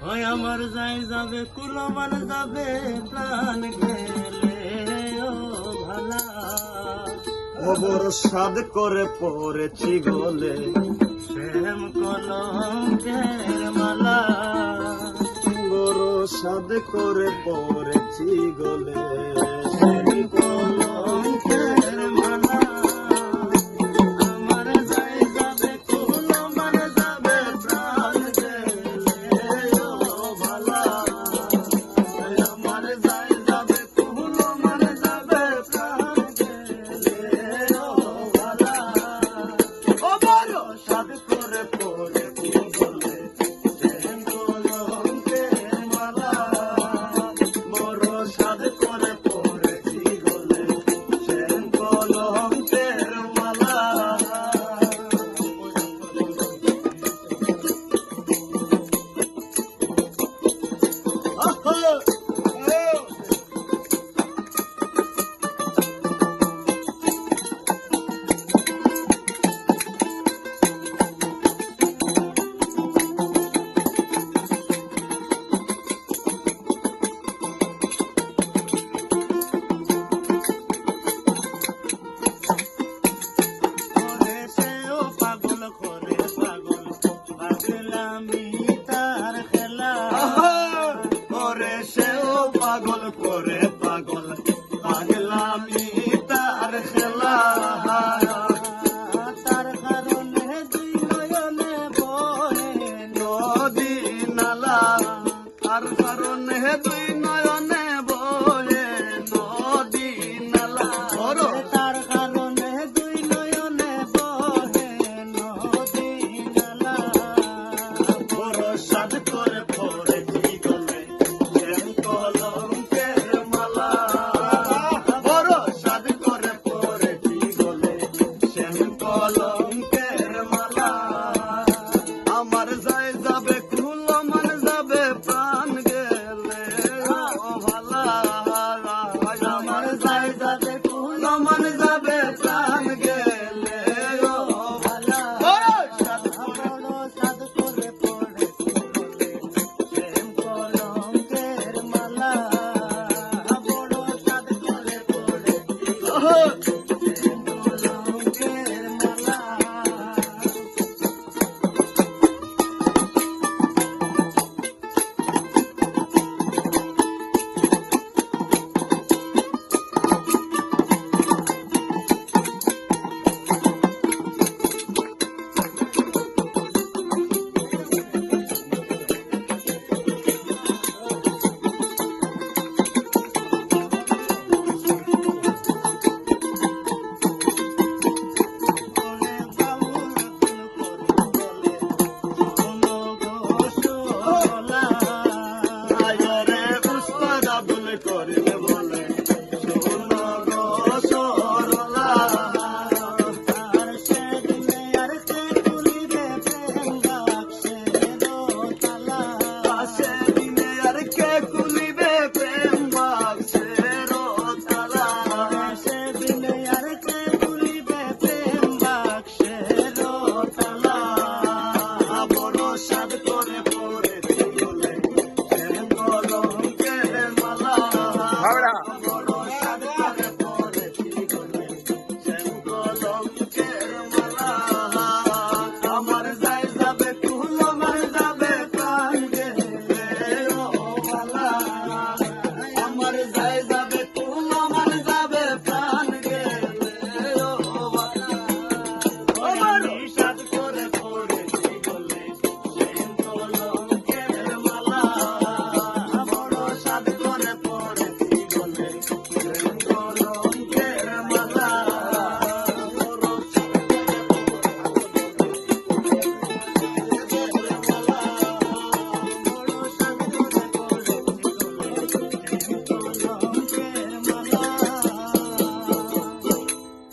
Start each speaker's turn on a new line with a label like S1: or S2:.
S1: ওই আমার যাই যাবে কুলমান যাবে প্রাণ গেলে ও ভালা
S2: খবর সাদ করে পড়েছি গলে
S1: প্রেম কলঙ্কের মালা
S2: বড় সাদ করে পড়েছি গলে
S1: প্রেম কলঙ্কের মালা আমার যাই যাবে কুলমান যাবে প্রাণ গেলে ও ভালা আমার যাই যাবে কুলমান যাবে প্রাণ গেলে ও ভালা
S2: ও বড় সাদ করে পড়েছি গলে
S1: প্রেম কলঙ্কের মালা
S2: বড় সাদ করে পড়েছি গলে
S1: প্রেম কলঙ্কের মালা করে সেও পাগল করে পাগল পাগলামি তার খেলা
S2: ওরে সেও পাগল করে পাগল পাগলামি তার খেলা
S1: তার কারণে দুই নয়নে বহে
S2: নদী নালা তার কারণে দুই